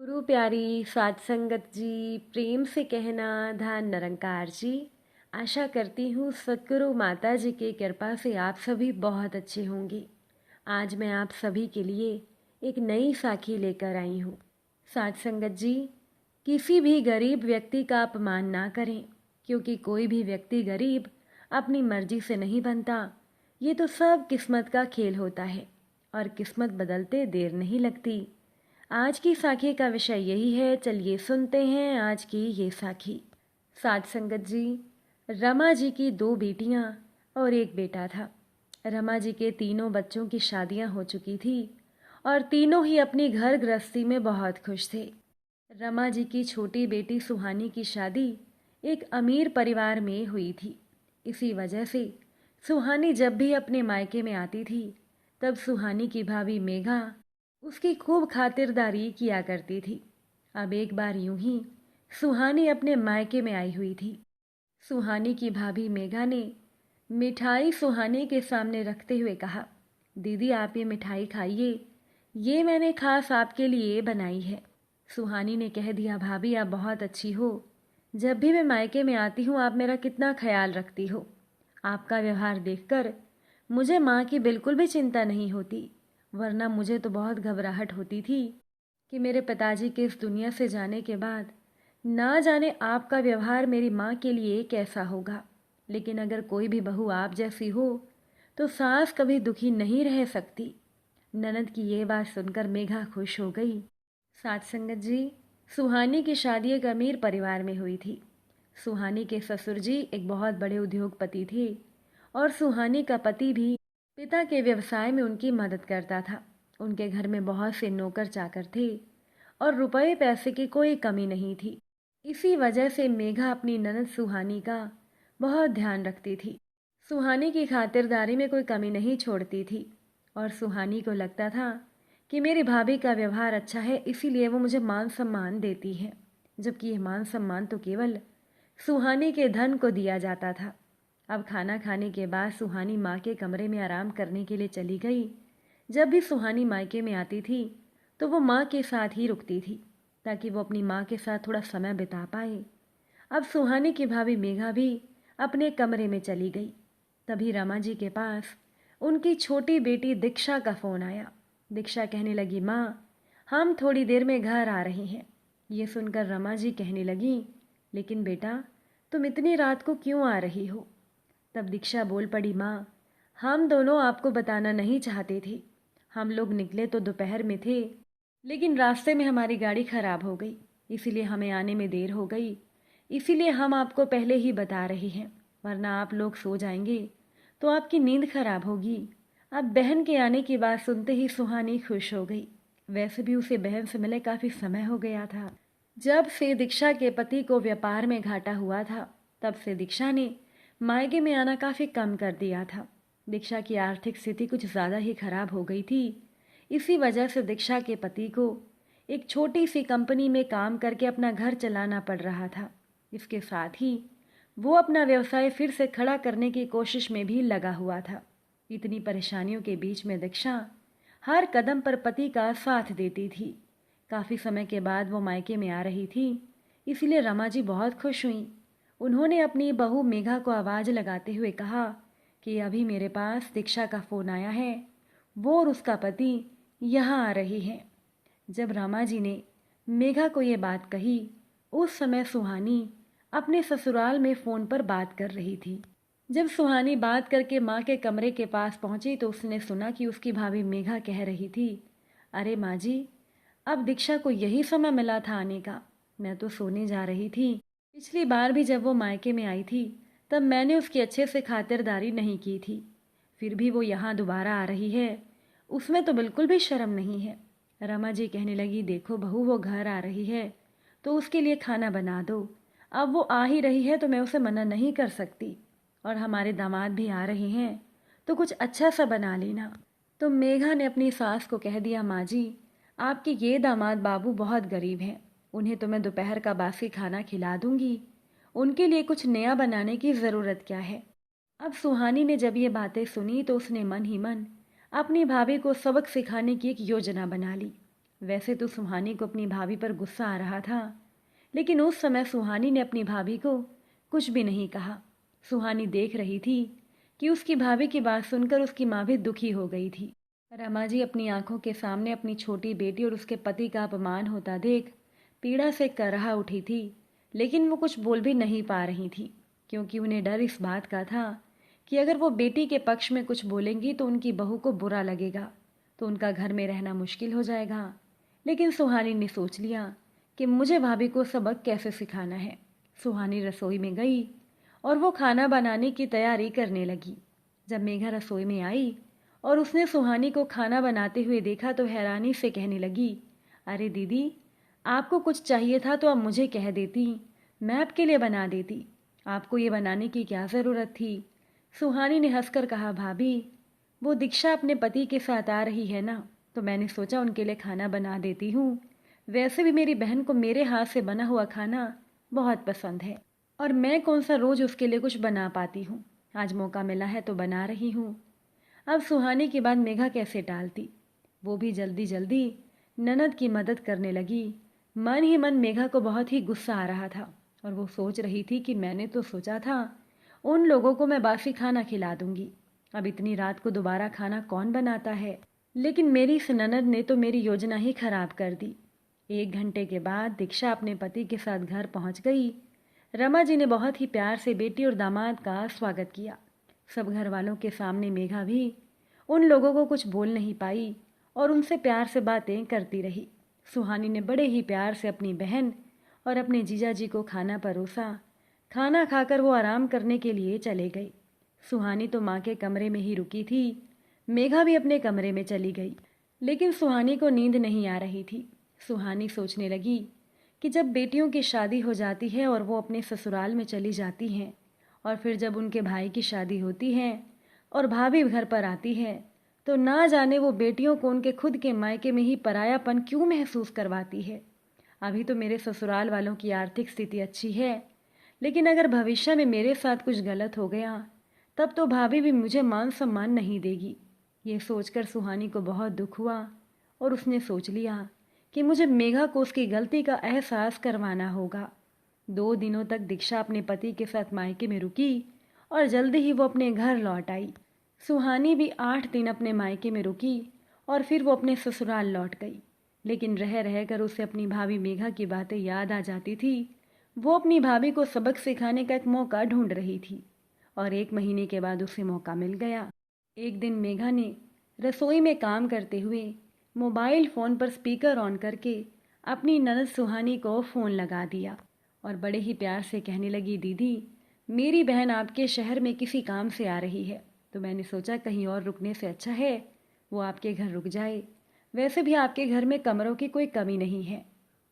गुरु प्यारी साध संगत जी, प्रेम से कहना धन निरंकार जी। आशा करती हूँ सद्गुरु माता जी की कृपा से आप सभी बहुत अच्छे होंगे। आज मैं आप सभी के लिए एक नई साखी लेकर आई हूँ। साध संगत जी, किसी भी गरीब व्यक्ति का अपमान ना करें, क्योंकि कोई भी व्यक्ति गरीब अपनी मर्जी से नहीं बनता। ये तो सब किस्मत का खेल होता है और किस्मत बदलते देर नहीं लगती। आज की साखी का विषय यही है। चलिए सुनते हैं आज की ये साखी। साध संगत जी, रमा जी की 2 बेटियां और एक बेटा था। रमा जी के तीनों बच्चों की शादियां हो चुकी थी और तीनों ही अपनी घर गृहस्थी में बहुत खुश थे। रमा जी की छोटी बेटी सुहानी की शादी एक अमीर परिवार में हुई थी। इसी वजह से सुहानी जब भी अपने मायके में आती थी, तब सुहानी की भाभी मेघा उसकी खूब खातिरदारी किया करती थी। अब एक बार यूं ही सुहानी अपने मायके में आई हुई थी। सुहानी की भाभी मेघा ने मिठाई सुहानी के सामने रखते हुए कहा, दीदी आप ये मिठाई खाइए, ये मैंने खास आपके लिए बनाई है। सुहानी ने कह दिया, भाभी आप बहुत अच्छी हो, जब भी मैं मायके में आती हूँ आप मेरा कितना ख्याल रखती हो। आपका व्यवहार देखकर मुझे माँ की बिल्कुल भी चिंता नहीं होती, वरना मुझे तो बहुत घबराहट होती थी कि मेरे पिताजी के इस दुनिया से जाने के बाद ना जाने आपका व्यवहार मेरी माँ के लिए कैसा होगा। लेकिन अगर कोई भी बहू आप जैसी हो तो सास कभी दुखी नहीं रह सकती। ननद की ये बात सुनकर मेघा खुश हो गई। साथ संगत जी, सुहानी की शादी एक अमीर परिवार में हुई थी। सुहानी के ससुर जी एक बहुत बड़े उद्योगपति थे और सुहानी का पति भी पिता के व्यवसाय में उनकी मदद करता था। उनके घर में बहुत से नौकर चाकर थे और रुपए पैसे की कोई कमी नहीं थी। इसी वजह से मेघा अपनी ननद सुहानी का बहुत ध्यान रखती थी। सुहानी की खातिरदारी में कोई कमी नहीं छोड़ती थी और सुहानी को लगता था कि मेरी भाभी का व्यवहार अच्छा है, इसीलिए वो मुझे मान सम्मान देती है। जबकि यह मान सम्मान तो केवल सुहानी के धन को दिया जाता था। अब खाना खाने के बाद सुहानी माँ के कमरे में आराम करने के लिए चली गई। जब भी सुहानी मायके में आती थी तो वो माँ के साथ ही रुकती थी, ताकि वो अपनी माँ के साथ थोड़ा समय बिता पाए। अब सुहानी की भाभी मेघा भी अपने कमरे में चली गई। तभी रमा जी के पास उनकी छोटी बेटी दीक्षा का फ़ोन आया। दीक्षा कहने लगी, माँ हम थोड़ी देर में घर आ रहे हैं। ये सुनकर रमा जी कहने लगी, लेकिन बेटा तुम इतनी रात को क्यों आ रही हो। तब दीक्षा बोल पड़ी, माँ हम दोनों आपको बताना नहीं चाहते थे। हम लोग निकले तो दोपहर में थे, लेकिन रास्ते में हमारी गाड़ी खराब हो गई, इसीलिए हमें आने में देर हो गई। इसीलिए हम आपको पहले ही बता रहे हैं, वरना आप लोग सो जाएंगे तो आपकी नींद खराब होगी। अब बहन के आने की बात सुनते ही सुहानी खुश हो गई। वैसे भी उसे बहन से मिले काफ़ी समय हो गया था। जब से दीक्षा के पति को व्यापार में घाटा हुआ था, तब से दीक्षा ने मायके में आना काफ़ी कम कर दिया था। दीक्षा की आर्थिक स्थिति कुछ ज़्यादा ही खराब हो गई थी। इसी वजह से दीक्षा के पति को एक छोटी सी कंपनी में काम करके अपना घर चलाना पड़ रहा था। इसके साथ ही वो अपना व्यवसाय फिर से खड़ा करने की कोशिश में भी लगा हुआ था। इतनी परेशानियों के बीच में दीक्षा हर कदम पर पति का साथ देती थी। काफ़ी समय के बाद वो मायके में आ रही थी, इसलिए रमा जी बहुत खुश हुई। उन्होंने अपनी बहू मेघा को आवाज़ लगाते हुए कहा कि अभी मेरे पास दीक्षा का फ़ोन आया है, वो और उसका पति यहाँ आ रही हैं। जब रमा जी ने मेघा को ये बात कही, उस समय सुहानी अपने ससुराल में फ़ोन पर बात कर रही थी। जब सुहानी बात करके माँ के कमरे के पास पहुंची तो उसने सुना कि उसकी भाभी मेघा कह रही थी, अरे माँ जी, अब दीक्षा को यही समय मिला था आने का, मैं तो सोने जा रही थी। पिछली बार भी जब वो मायके में आई थी तब मैंने उसकी अच्छे से खातिरदारी नहीं की थी, फिर भी वो यहाँ दोबारा आ रही है, उसमें तो बिल्कुल भी शर्म नहीं है। रमा जी कहने लगी, देखो बहू वो घर आ रही है तो उसके लिए खाना बना दो। अब वो आ ही रही है तो मैं उसे मना नहीं कर सकती, और हमारे दामाद भी आ रहे हैं तो कुछ अच्छा सा बना लेना। तो मेघा ने अपनी सास को कह दिया, माँ जी आपके ये दामाद बाबू बहुत गरीब हैं, उन्हें तो मैं दोपहर का बासी खाना खिला दूंगी, उनके लिए कुछ नया बनाने की ज़रूरत क्या है। अब सुहानी ने जब ये बातें सुनी तो उसने मन ही मन अपनी भाभी को सबक सिखाने की एक योजना बना ली। वैसे तो सुहानी को अपनी भाभी पर गुस्सा आ रहा था, लेकिन उस समय सुहानी ने अपनी भाभी को कुछ भी नहीं कहा। सुहानी देख रही थी कि उसकी भाभी की बात सुनकर उसकी माँ भी दुखी हो गई थी। रमा जी अपनी आंखों के सामने अपनी छोटी बेटी और उसके पति का अपमान होता देख पीड़ा से कराह उठी थी, लेकिन वो कुछ बोल भी नहीं पा रही थी, क्योंकि उन्हें डर इस बात का था कि अगर वो बेटी के पक्ष में कुछ बोलेंगी तो उनकी बहू को बुरा लगेगा, तो उनका घर में रहना मुश्किल हो जाएगा। लेकिन सुहानी ने सोच लिया कि मुझे भाभी को सबक कैसे सिखाना है। सुहानी रसोई में गई और वो खाना बनाने की तैयारी करने लगी। जब मेघा रसोई में आई और उसने सुहानी को खाना बनाते हुए देखा तो हैरानी से कहने लगी, अरे दीदी, आपको कुछ चाहिए था तो आप मुझे कह देती, मैं आपके लिए बना देती। आपको ये बनाने की क्या ज़रूरत थी? सुहानी ने हंसकर कहा, भाभी, वो दीक्षा अपने पति के साथ आ रही है ना, तो मैंने सोचा उनके लिए खाना बना देती हूँ। वैसे भी मेरी बहन को मेरे हाथ से बना हुआ खाना बहुत पसंद है, और मैं कौन सा रोज़ उसके लिए कुछ बना पाती हूँ। आज मौका मिला है तो बना रही हूँ। अब सुहानी की बात मेघा कैसे टालती। वो भी जल्दी जल्दी ननद की मदद करने लगी। मन ही मन मेघा को बहुत ही गुस्सा आ रहा था, और वो सोच रही थी कि मैंने तो सोचा था उन लोगों को मैं बासी खाना खिला दूंगी। अब इतनी रात को दोबारा खाना कौन बनाता है? लेकिन मेरी इस ननद ने तो मेरी योजना ही खराब कर दी। 1 घंटे के बाद दीक्षा अपने पति के साथ घर पहुंच गई। रमा जी ने बहुत ही प्यार से बेटी और दामाद का स्वागत किया। सब घर वालों के सामने मेघा भी उन लोगों को कुछ बोल नहीं पाई और उनसे प्यार से बातें करती रही। सुहानी ने बड़े ही प्यार से अपनी बहन और अपने जीजा जी को खाना परोसा। खाना खाकर वो आराम करने के लिए चले गए। सुहानी तो माँ के कमरे में ही रुकी थी। मेघा भी अपने कमरे में चली गई, लेकिन सुहानी को नींद नहीं आ रही थी। सुहानी सोचने लगी कि जब बेटियों की शादी हो जाती है और वो अपने ससुराल में चली जाती हैं, और फिर जब उनके भाई की शादी होती है और भाभी घर पर आती है, तो ना जाने वो बेटियों को उनके खुद के मायके में ही परायापन क्यों महसूस करवाती है। अभी तो मेरे ससुराल वालों की आर्थिक स्थिति अच्छी है, लेकिन अगर भविष्य में मेरे साथ कुछ गलत हो गया तब तो भाभी भी मुझे मान सम्मान नहीं देगी। ये सोचकर सुहानी को बहुत दुख हुआ और उसने सोच लिया कि मुझे मेघा को उसकी गलती का एहसास करवाना होगा। 2 दिनों तक दीक्षा अपने पति के साथ मायके में रुकी और जल्दी ही वो अपने घर लौट आई। सुहानी भी 8 दिन अपने मायके में रुकी और फिर वो अपने ससुराल लौट गई। लेकिन रह रह कर उसे अपनी भाभी मेघा की बातें याद आ जाती थी। वो अपनी भाभी को सबक सिखाने का एक मौका ढूंढ रही थी, और 1 महीने के बाद उसे मौका मिल गया। एक दिन मेघा ने रसोई में काम करते हुए मोबाइल फ़ोन पर स्पीकर ऑन करके अपनी ननद सुहानी को फ़ोन लगा दिया और बड़े ही प्यार से कहने लगी, दीदी, मेरी बहन आपके शहर में किसी काम से आ रही है, तो मैंने सोचा कहीं और रुकने से अच्छा है वो आपके घर रुक जाए। वैसे भी आपके घर में कमरों की कोई कमी नहीं है।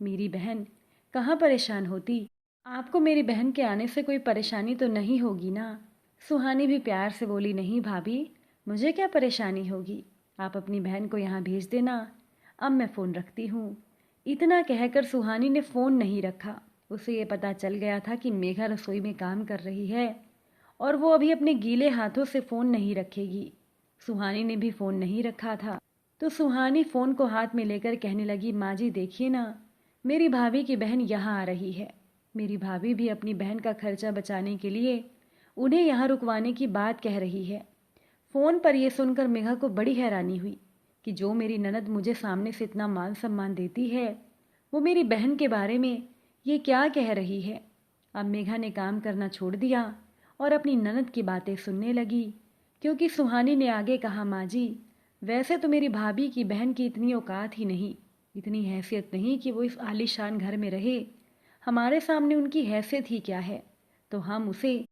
मेरी बहन कहाँ परेशान होती। आपको मेरी बहन के आने से कोई परेशानी तो नहीं होगी ना? सुहानी भी प्यार से बोली, नहीं भाभी, मुझे क्या परेशानी होगी, आप अपनी बहन को यहाँ भेज देना, अब मैं फ़ोन रखती हूँ। इतना कहकर सुहानी ने फ़ोन नहीं रखा। उसे ये पता चल गया था कि मेघा रसोई में काम कर रही है और वो अभी अपने गीले हाथों से फ़ोन नहीं रखेगी। सुहानी ने भी फ़ोन नहीं रखा था, तो सुहानी फ़ोन को हाथ में लेकर कहने लगी, माँ जी देखिए ना, मेरी भाभी की बहन यहाँ आ रही है। मेरी भाभी भी अपनी बहन का खर्चा बचाने के लिए उन्हें यहाँ रुकवाने की बात कह रही है। फ़ोन पर यह सुनकर मेघा को बड़ी हैरानी हुई कि जो मेरी ननद मुझे सामने से इतना मान सम्मान देती है, वो मेरी बहन के बारे में ये क्या कह रही है। अब मेघा ने काम करना छोड़ दिया और अपनी ननद की बातें सुनने लगी, क्योंकि सुहानी ने आगे कहा, माँ जी, वैसे तो मेरी भाभी की बहन की इतनी औकात ही नहीं, इतनी हैसियत नहीं कि वो इस आलीशान घर में रहे। हमारे सामने उनकी हैसियत ही क्या है, तो हम उसे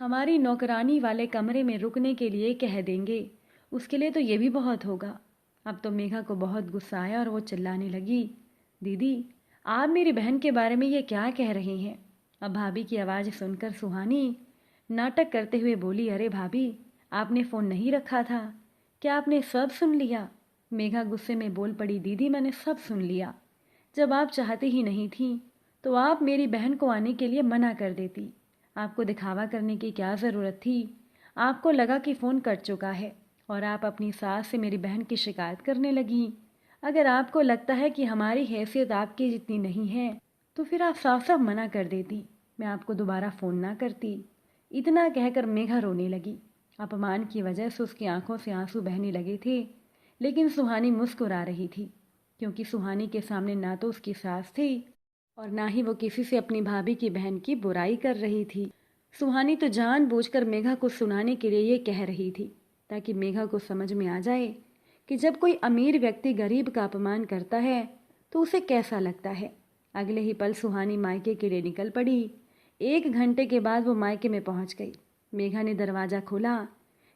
हमारी नौकरानी वाले कमरे में रुकने के लिए कह देंगे, उसके लिए तो ये भी बहुत होगा। अब तो मेघा को बहुत गुस्सा आया और वो चिल्लाने लगी, दीदी, आप मेरी बहन के बारे में ये क्या कह रही हैं? अब भाभी की आवाज़ सुनकर सुहानी नाटक करते हुए बोली, अरे भाभी, आपने फ़ोन नहीं रखा था, क्या आपने सब सुन लिया? मेघा गुस्से में बोल पड़ी, दीदी, मैंने सब सुन लिया। जब आप चाहती ही नहीं थी तो आप मेरी बहन को आने के लिए मना कर देती। आपको दिखावा करने की क्या ज़रूरत थी? आपको लगा कि फ़ोन कट चुका है और आप अपनी सास से मेरी बहन की शिकायत करने लगी। अगर आपको लगता है कि हमारी हैसियत आपकी जितनी नहीं है तो फिर आप साफ साफ मना कर देती, मैं आपको दोबारा फ़ोन ना करती। इतना कहकर मेघा रोने लगी। अपमान की वजह से उसकी आंखों से आंसू बहने लगे थे, लेकिन सुहानी मुस्कुरा रही थी, क्योंकि सुहानी के सामने ना तो उसकी सास थी और ना ही वो किसी से अपनी भाभी की बहन की बुराई कर रही थी। सुहानी तो जानबूझकर मेघा को सुनाने के लिए ये कह रही थी, ताकि मेघा को समझ में आ जाए कि जब कोई अमीर व्यक्ति गरीब का अपमान करता है तो उसे कैसा लगता है। अगले ही पल सुहानी मायके के लिए निकल पड़ी। 1 घंटे के बाद वो मायके में पहुंच गई। मेघा ने दरवाज़ा खोला,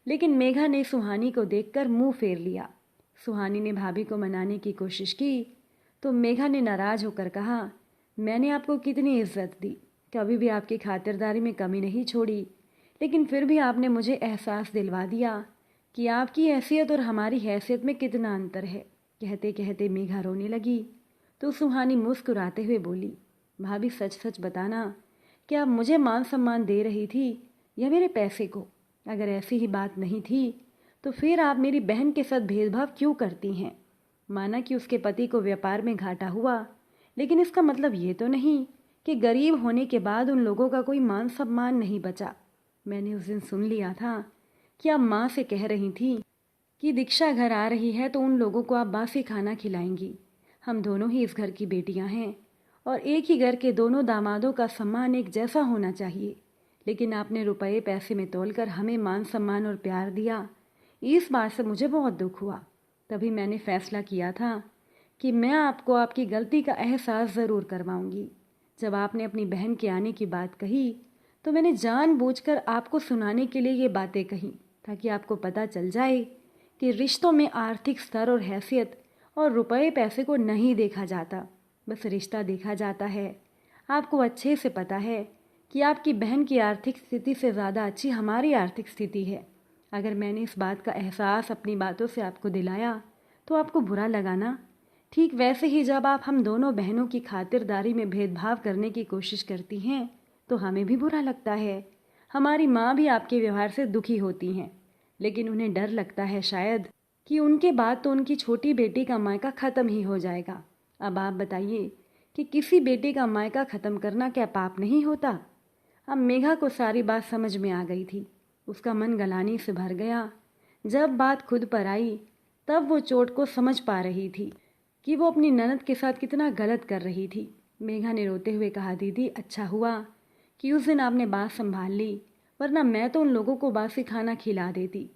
लेकिन मेघा ने सुहानी को देखकर मुंह फेर लिया। सुहानी ने भाभी को मनाने की कोशिश की तो मेघा ने नाराज होकर कहा, मैंने आपको कितनी इज्जत दी, कभी भी आपकी खातिरदारी में कमी नहीं छोड़ी, लेकिन फिर भी आपने मुझे एहसास दिलवा दिया कि आपकी हैसियत और हमारी हैसियत में कितना अंतर है। कहते कहते मेघा रोने लगी तो सुहानी मुस्कुराते हुए बोली, भाभी सच सच बताना, क्या आप मुझे मान सम्मान दे रही थी या मेरे पैसे को? अगर ऐसी ही बात नहीं थी तो फिर आप मेरी बहन के साथ भेदभाव क्यों करती हैं? माना कि उसके पति को व्यापार में घाटा हुआ, लेकिन इसका मतलब ये तो नहीं कि गरीब होने के बाद उन लोगों का कोई मान सम्मान नहीं बचा। मैंने उस दिन सुन लिया था कि आप माँ से कह रही थी कि दीक्षा घर आ रही है तो उन लोगों को आप बासी खाना खिलाएंगी। हम दोनों ही इस घर की बेटियां हैं और एक ही घर के दोनों दामादों का सम्मान एक जैसा होना चाहिए, लेकिन आपने रुपए पैसे में तोलकर हमें मान सम्मान और प्यार दिया। इस बात से मुझे बहुत दुख हुआ। तभी मैंने फैसला किया था कि मैं आपको आपकी गलती का एहसास ज़रूर करवाऊंगी। जब आपने अपनी बहन के आने की बात कही तो मैंने जानबूझकर आपको सुनाने के लिए ये बातें कही, ताकि आपको पता चल जाए कि रिश्तों में आर्थिक स्तर और हैसियत और रुपए पैसे को नहीं देखा जाता, बस रिश्ता देखा जाता है। आपको अच्छे से पता है कि आपकी बहन की आर्थिक स्थिति से ज़्यादा अच्छी हमारी आर्थिक स्थिति है। अगर मैंने इस बात का एहसास अपनी बातों से आपको दिलाया तो आपको बुरा लगा ना? ठीक वैसे ही जब आप हम दोनों बहनों की खातिरदारी में भेदभाव करने की कोशिश करती हैं तो हमें भी बुरा लगता है। हमारी माँ भी आपके व्यवहार से दुखी होती हैं, लेकिन उन्हें डर लगता है शायद कि उनके बाद तो उनकी छोटी बेटी का मायका ख़त्म ही हो जाएगा। अब आप बताइए कि किसी बेटी का मायका ख़त्म करना क्या पाप नहीं होता? अब मेघा को सारी बात समझ में आ गई थी। उसका मन गलानी से भर गया। जब बात खुद पर आई तब वो चोट को समझ पा रही थी कि वो अपनी ननद के साथ कितना गलत कर रही थी। मेघा ने रोते हुए कहा, दीदी अच्छा हुआ कि उस दिन आपने बात संभाल ली, वरना मैं तो उन लोगों को बासी खाना खिला देती।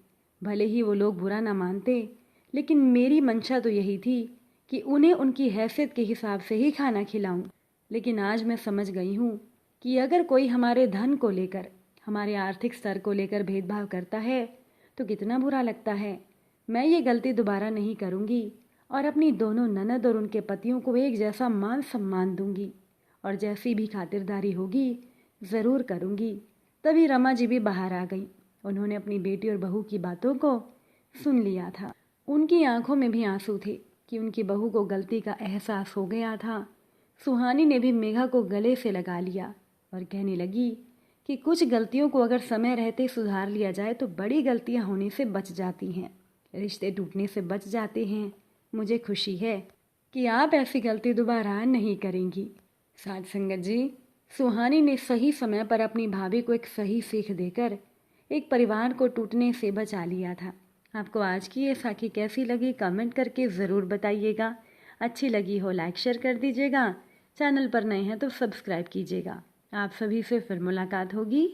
भले ही वो लोग बुरा ना मानते, लेकिन मेरी मंशा तो यही थी कि उन्हें उनकी हैसियत के हिसाब से ही खाना खिलाऊं। लेकिन आज मैं समझ गई हूँ कि अगर कोई हमारे धन को लेकर, हमारे आर्थिक स्तर को लेकर भेदभाव करता है तो कितना बुरा लगता है। मैं ये गलती दोबारा नहीं करूँगी और अपनी दोनों ननद और उनके पतियों को एक जैसा मान सम्मान दूंगी और जैसी भी खातिरदारी होगी ज़रूर करूँगी। तभी रमा जी भी बाहर आ गई। उन्होंने अपनी बेटी और बहू की बातों को सुन लिया था। उनकी आंखों में भी आंसू थे कि उनकी बहू को गलती का एहसास हो गया था। सुहानी ने भी मेघा को गले से लगा लिया और कहने लगी कि कुछ गलतियों को अगर समय रहते सुधार लिया जाए तो बड़ी गलतियां होने से बच जाती हैं, रिश्ते टूटने से बच जाते हैं। मुझे खुशी है कि आप ऐसी गलती दोबारा नहीं करेंगी। साथ संगत जी, सुहानी ने सही समय पर अपनी भाभी को एक सही सीख देकर एक परिवार को टूटने से बचा लिया था। आपको आज की ये साखी कैसी लगी कमेंट करके ज़रूर बताइएगा। अच्छी लगी हो लाइक शेयर कर दीजिएगा। चैनल पर नए हैं तो सब्सक्राइब कीजिएगा। आप सभी से फिर मुलाकात होगी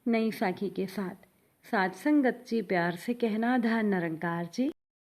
नई साखी के साथ। साथ संगत जी, प्यार से कहना, धन निरंकार जी।